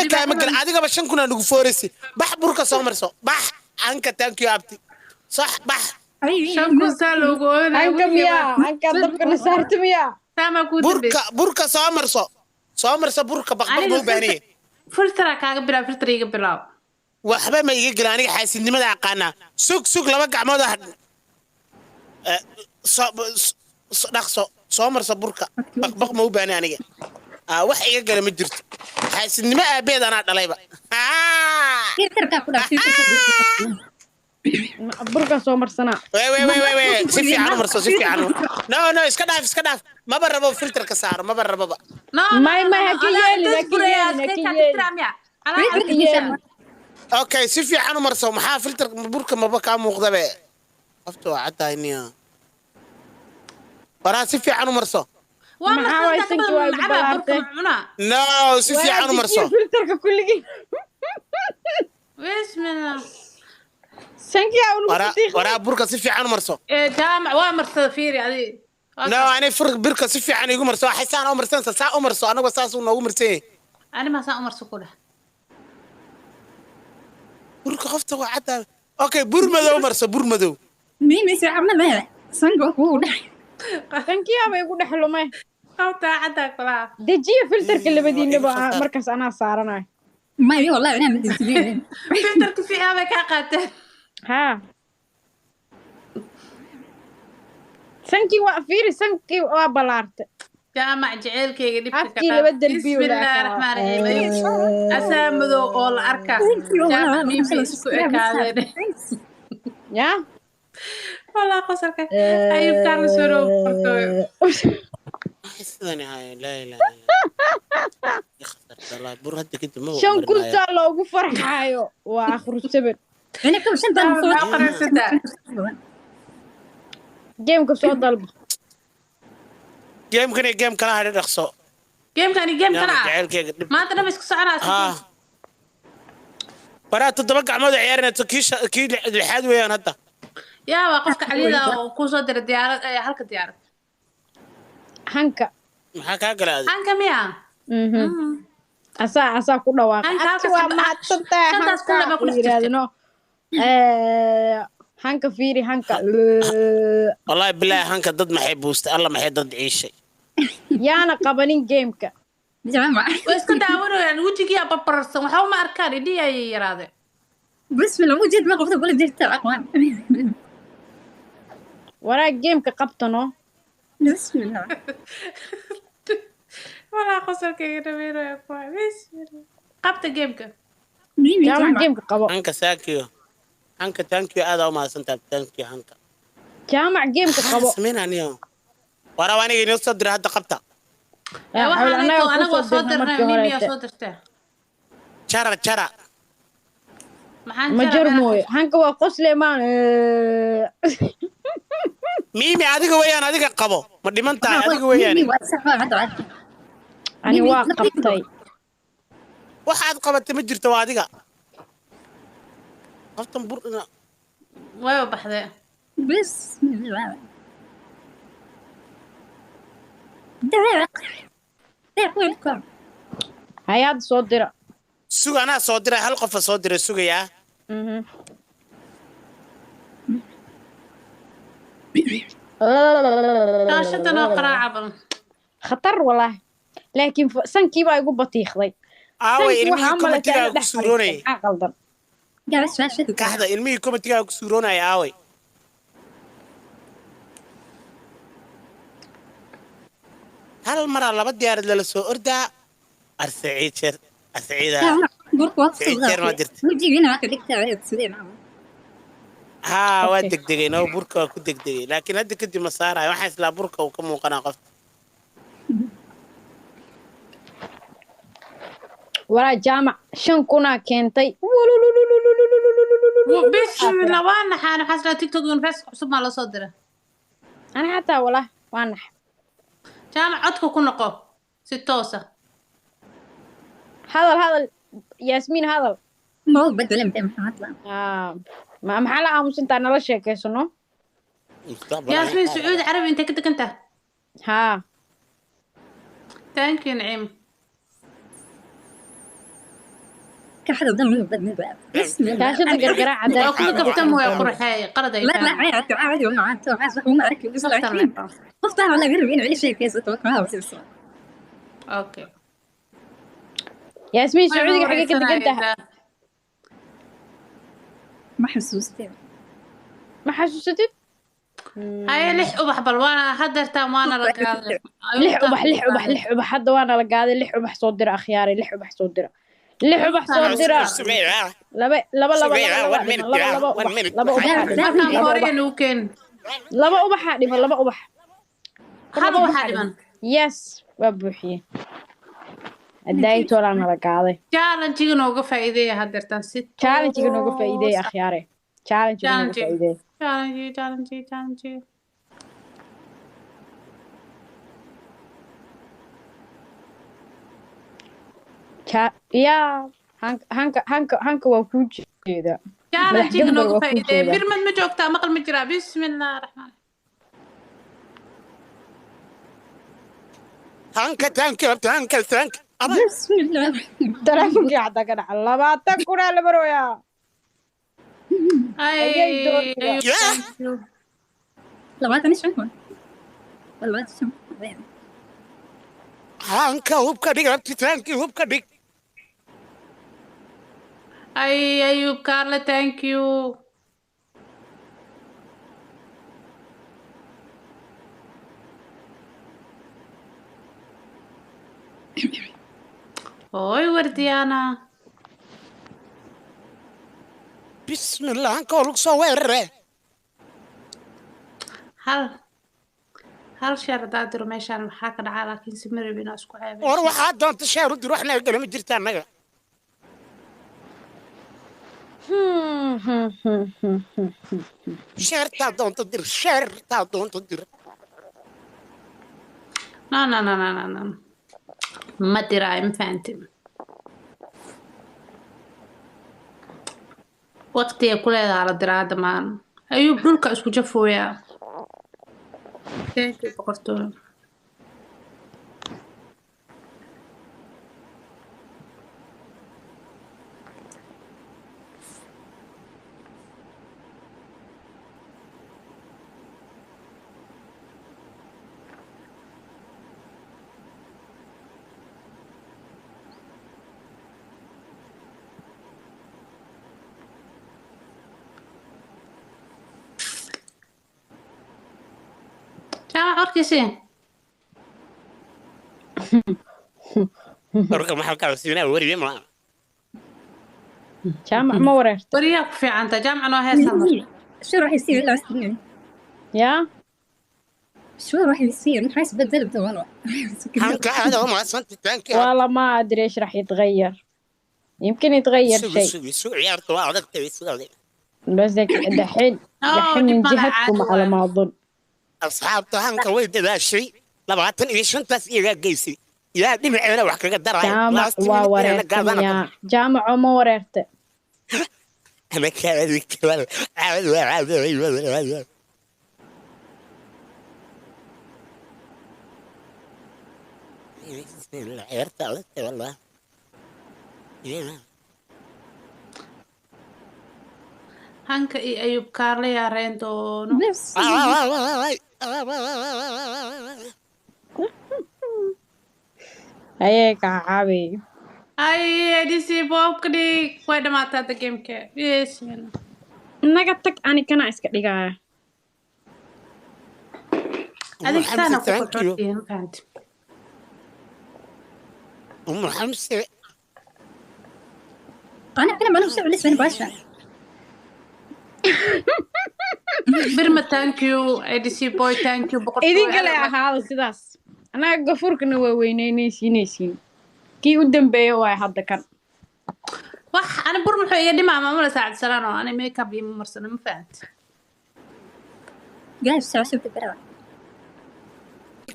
waxba kaama gal adiga ba 5 kun aan ugu fooraysi bax burka soo marso bax anka thank you abti صح bax 5 kun saa loogu oonay عنك ميا عنك ضبك نسارت ميا sama ku dambe burka soo marso burka baqbaq buu baaniye filtera kaaga bilaa filteriga bilaa waxba ma iga gal aniga xaasidnimada aqaana sug laba gacmood dhaqso soo marso burka baqbaq ma u baani aniga wax iga gal ma jirto xaasidnimo aabeed anaa dhalayba filterka ku dhaaf بركة سومر سنة وي سيفي عنو مرسو نو اسكا داف ما بربو فلتر كسار ما بربو ما هكي اوكي سيفي عنو مرسو محا فلتر بركة ما بكا موقدبه افتو عدا هنيا برا سيفي عنو مرسو نو سيفي عنو مرسو فلتر كل بسم الله سنكي ورا بركة سيفي عنو مرسو جامع وامرسو فيري هذه نو انا فرق بركة سيفي عنو يقو مرسو حسان او مرسان سا او مرسو انا وساسو نو مرسي انا ما سا امرسو كله بركة خفته وعدا اوكي برمدو مرسو برمدو مين عمل ما سنجو هو سنكي ابا يقول حلو ما او تا عدا كلا دجي فلتر كل بدين نبا مركز انا صارنا ما يبي والله انا بدي فلتر كفي ابا كاقاته ها سنكي وقفيري سنكي وبلارت جامع جعلكيga dhibka afkii laba dalbiyo bismillaahir rahmaanir rahiim asaamado oo la arka jaamac miimsi isku ekaadeen ya wala qosalka ayub kaan soo qorto حسني هاي لا يخسر الله برهد كنت مو شن كنت لوgu farxayo waa akhru sabir انا كم شنت جيم كسو dalba جيم كان جيم كلا هذا رخصو جيم كلا ما انت نفسك isku soconaa برا تطبق عمود عيارنا تكيش اكيد الحاد ويان هدا يا وقفك عليدا ku soo diray diyaarad ay halka diyaarad hanka maxaa ka galaaday hanka miya asa ku dhawaaqay waa mahadsantahay hanka ku yiraahdo hanka fiiri hanka wallahi billahi hanka dad maxay buustay alla maxay dad ciishay yaana qabanin gameka جماعة واسكو داورو وجهي ببرسن waxa ma arkaan idii ay yiraahdo بسم الله وجد ما قفت ولا درت اقوام ورا gameka qabtano بسم الله ولا خسر كده بيرو بسم الله قبت جيمك jaamac gameka qabo hanka saakiyo hanka thank you aad oo maasanta thank you hanka jaamac gameka qabo sameynaniyo wara waaniga inoo soo diray hadda qabta انا soo dirnay mimi soo dirtay jara ma jarmooy hanka waa qosleemaan mimi adiga weeyaan adiga qabo ma dhimantaa adiga weeyaan ani waa qabtay waxaad qabatay ma jirto waa adiga qoftan burna way baxday بسم الله hayaad soo dira suga anaa soo diray hal qof soo diray sugayaa shaashadana qaraaca khatar wallahi laakiin sankii baa igu batiiqday aaway ilmihii komitigaa ku suuroonay qaldan kaxda ilmihii komitigaa ku suuroonay aaway hal maraa laba diyaarad lala soo ordaa arsaciid sheer arsaciida ها ودك دقينا وبركة كدك دقي لكن هذا كنت مسارة وحس لا بركة وكم وقنا قفت ورا جامع شن كنا كنتي بسم الله وانا حانا حاسة تيك توك ينفس حسب ما لا صدره أنا حتى والله وانا جامع عدكو كنا قو ستوسة هذا ياسمين هذا ما هو بدو لم تمحط ما محل عاموس انت انا لا شيكيسنو ياسمين سعود عربي انت كنت ها ثانك يو نعيم كحد ضل بدل بسم الله shaashada gargaraa cadaan waa kuda gabtan way qurxay qalad ay لا لا عادي عادي والله عادي عادي هو ما أعرف بس لكن مفتاح ولا غير بين على شيء كيس توقع بس okay yaasmiin sacuudiga xagee ka degan tahay ما حسوستي ma xasuusatid هاي لح ubax bal waana hadarta waana la qaaday lix ubax hadda waana la gaaday lix ubax soo dira akhyaari lix ubax soo dira lix ubax soo dira laba ubaxa dhiman laba ubax haba waxa dhiman yes waa buuxiyey adayto la gaaday challenge-ga nooga faa'iideeya hadartan si challenge-ga nooga faa'iideey akhyaari challenge-ga nooga faa'iideey challenge yaa hanka waa kuu jeeda challenge-ga nooga faa'iideeya birmad ma joogtaa maqal ma jiraa bismillaahi raxmaan tanka بسم الله telefonkii hadda ka dhaca 20 kun la barooyaa ay لو هذا مش عندهم والله شو hanka hubka dhig rabtitaankii hubka dhig ay ayub Carla thank you Oi, Wardiana. bismillah hanka waa lagu soo weerare hal sheer hadaa diro meeshaan maxaa ka dhacaa laakiin si marib inaa isku ceebay war waxaa doonta sheer u dir waxna galama jirta annaga sheertaa doonta dir no ma diraayo ma fahantin waqtiga ku leedaha la diraa damaan ayuu dhulka isku jafooyaa boqortooyo arkaysi warka maxaa ka cusubnaa wariye ma jaamac ma wareerto wariyaa ku fiicanta jaamac noo heesaa mar شو راح يصير لا استنى yaa شو راح يصير راح يتبدل بدوره hanka aada oo maasanta taanki والله ما ادري ايش راح يتغير يمكن يتغير شيء سوق ciyaarta waa adag tahay sidoo بس دحين من جهتكم على ما اظن asxaabta hanka way dadaashay 25taas iyaga geysay yaa dhinaceena wax kaga daray جامع ووريرتم يا جامع وما وريرته انا كان كمان عاود بسم الله عرفت والله hanka iyo ayub Carla yaa reen doono بس هيك عابي ay disi boobka dhig way dhamaataa hadda gameka bismillah naga tag ani kana iska dhigaya adig saana ku qortiin fahanti حمزة انا ما نفسي لسه انا باشا birma thank you adc boy thank you idin kale ahaada sidaas anaga gafuurkana waa weyneynaysiinaysiin kii u dambeeya waa hadda kan wax ana bur muxuu iga dhimaa maamula saacad salaan oo ana makeup iyo marsana ma fahanti جاي ساعه شفت البرا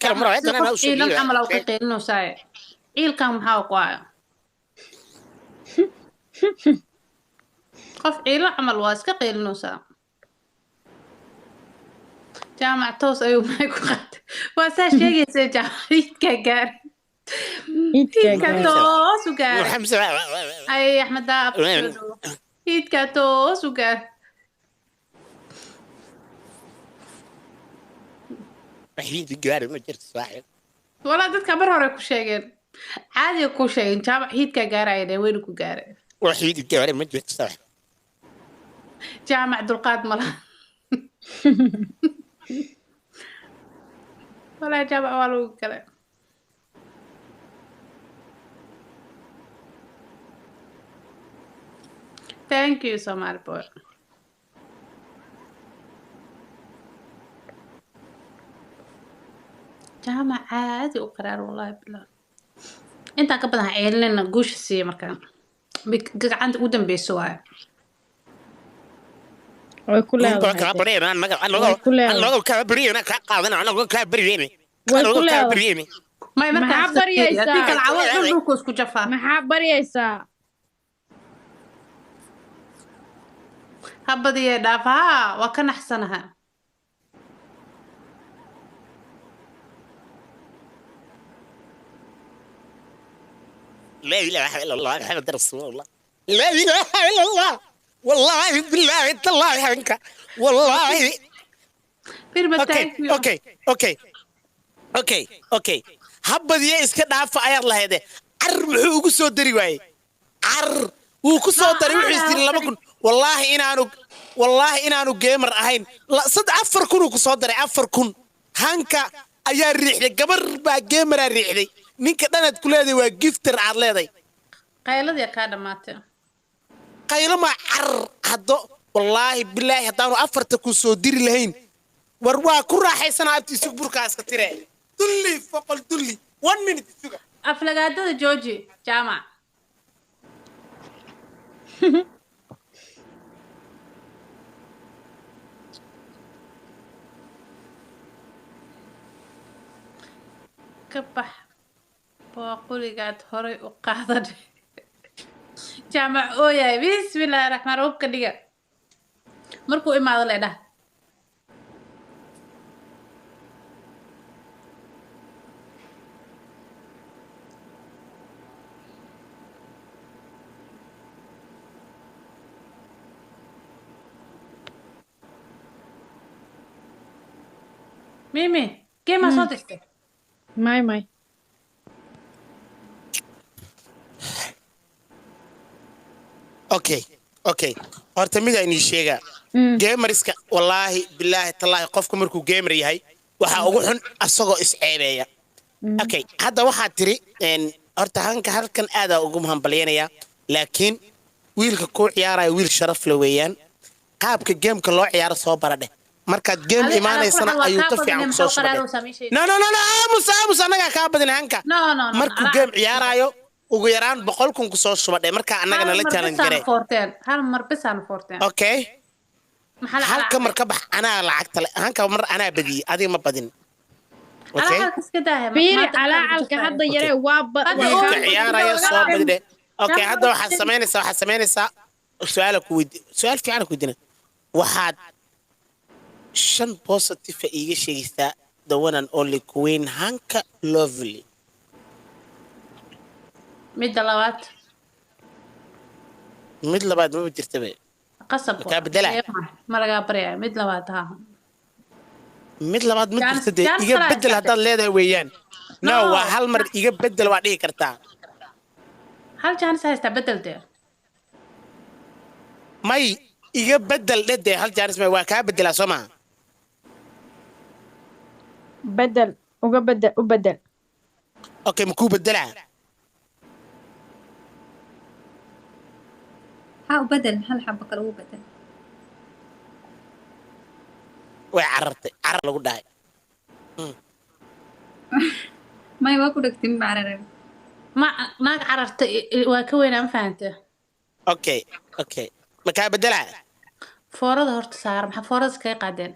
كلام مرة أنا ilan أوصل camal oo qiiqeelino saay ciilkan maxaa ku ayo qof ciilo camal waa iska qiilinaysaa jaamac toos ayuu maxay ku qaatay waa saa sheegaysaa jaamacadka gaar هيدكا توس وقاري وحمزة اي احمد داب هيدكا توس وقاري وحيد قاري ما جرت صاحب والله dadka mar hore ku sheegeen caadi ku sheegeen jaamac hiidka gaarayay weyn ku gaaray وحيد قاري ما جرت صاحب jaamac dulqaad ma laha wala jaamac waa lagu kale thank you so much boy jaamac caadi u qaraar wallahi billah inta ka badan ceelina guusha siiye markaan gacanta ugu dambeyso waaye way ku كنت leedahay كابرين أنا way ku leedahay أنا كابرين أنا كقاضي أنا كابرين way ku أنا leedahay كابرين may markaa Maxaa baryaysaa? tii kala cawad dhulku isku jafaa maxaa baryaysaa habadii dhaafa waa ka naxsanaha لا إله إلا الله محمد رسول الله لا إله إلا الله والله بالله تالله عنك والله firma أوكي thank you أوكي أوكي أوكي أوكي habadii iska dhaafa ayaad lahayd ar wuxuu ugu soo dari waayey ar wuu ku soo daray wuxuu isiri 2,000 wallahi inaanu gamer ahayn 4,000 uu ku soo daray 4,000 hanka ayaa riixday gabar baa gamer riixday ninka dhanad ku leeday waa gifter aad leeday qayladii ka dhamaatay qaylo ma ar hado wallahi billahi hadaanu 4 ku soo diri lahayn war waa ku raaxaysanaa abtiisu burkaas ka tire dulli faqal dulli 1 minute suga aflagaadada jooji jaamac ka bax booquligaad horay u qaadan jaamac ooyahay bismillaahi raxmaan hubka dhiga markuu imaado leedhah mimi geema soo dirtay may may اوكي اوكي horta mid ayni sheega gameriska wallahi billahi tallahi qofku markuu gamer yahay waxa ugu xun asagoo isceebeeya okay hadda waxa tiri horta hanka halkan aada ugu mahambaliyanaya laakiin wiilka ku ciyaaraya wiil sharaf la weeyaan qaabka gameka loo ciyaaro soo baradhe markaad game imaanaysana ayuu ka fiican soo shabay no no no no aamus anaga ka badin hanka markuu game ciyaarayo ugu yaraan 100,000 ku soo shubadhay marka anagana la challenge garay hal mar bas aan foorteen okay halka mar ka bax anaa lacagta le hanka mar anaa badiyay adiga ma badin okay fiiri calacalka hadda yare waa ciyaaraya soo badide okay hadda waxaad samaynaysaa su'aal ku weydi su'aal fiican ku weydiina waxaad 5 positive iiga sheegaysaa the one and only queen hanka lovely mid labaad ma jirta bay qasab ka bedela ma laga baryaa mid labaad ma jirta iga bedel hadaad leedahay weeyaan no waa hal mar iga bedel waa dhihi kartaa hal jaanis haysta bedel dee may iga bedel dhade hal jaanis may waa kaa bedelaa soo maha bedel uga bedel u bedel okay makuu bedelaa ها وبدل هل حبك لو بدل way carartay carar lagu dhahay ما يواكو دكتين معرر ما naag carartay waa ka weyn aan fahantaa okay okay ma kaa bedelaa foorada horta saar maxaa foorada iskaga qaadeen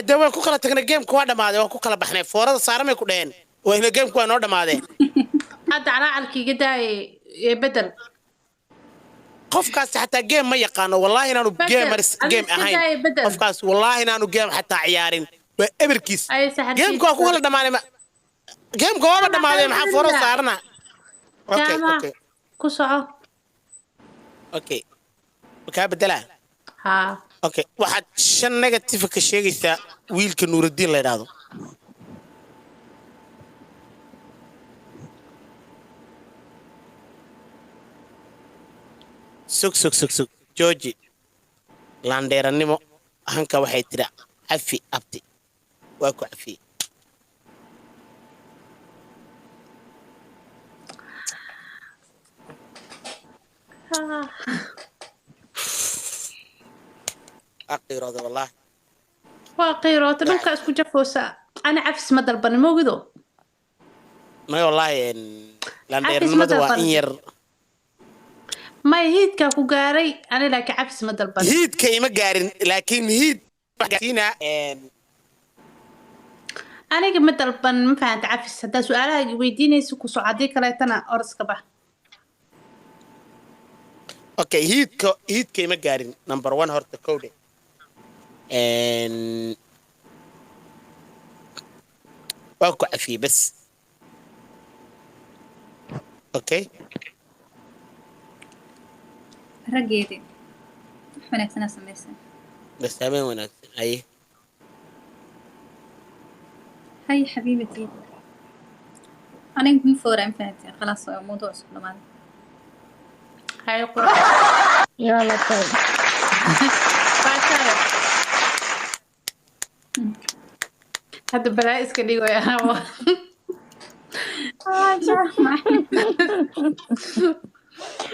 de waan ku kala tagnay gameka waa dhamaaday waan ku kala baxnay foorada saaramay ku dhaheen wayna gameka waa noo dhamaadeen hadda calacalkiiga daayay bedel qofkaas xataa game ma yaqaano wallahi inaanu game ahayn qofkaas wallahi inaanu game xataa ciyaarin waa eberkiis gameka waa ku kala dhamaanay جيم جواب دماده maxaa furo saarna okay okay ku soco okay ka bedela ha okay waxaad shan negative ka sheegaysaa wiilka Nuuruddin la yiraahdo sug George landeeranimo hanka waxay tira cafi abti waa ku cafi أقيرود والله وقيرود لو كاسكو جفوسا أنا عفس مدى البن موجودو ما والله لاندير نمدوا إنير ما هيد كاكو قاري أنا لك عفس مدى البن هيد كيما قارن لكن هيد حقينا أنا مدى البن ما فهمت عفس هذا سؤالها ويديني سكو سعادي كلايتنا أرس كبه اوكي هيد كيما قارن نمبر 1 هورتا كودي ان واكو عفي بس اوكي رجيتي ونكسنا سميسن بس تمام ونكسن اي هاي حبيبتي أنا يمكن فورا فهمتي خلاص موضوع سلمان هاي قرآن يلا طيب هذا بلاء اسكني يا هوا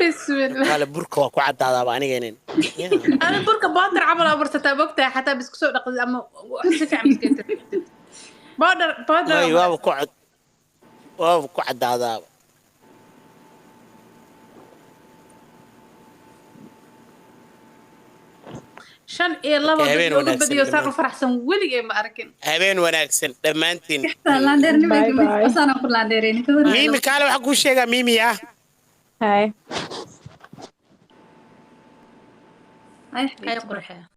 بسم الله قال بركة وكو عدى هذا أنا جنين أنا بركة بادر عمل أبرتها بوقتها حتى بس كسور نقص أما حسيت عم سكت بادر أيوة وكو عدى هذا شن إيه الله بدي يساق فرحسن ولي ما أركن هبين وناكسن دمانتين لاندير نمي بس أنا أقول لانديرين ميمي قالوا حقو شيء ميمي يا هاي هاي حبيبتي هاي قرحة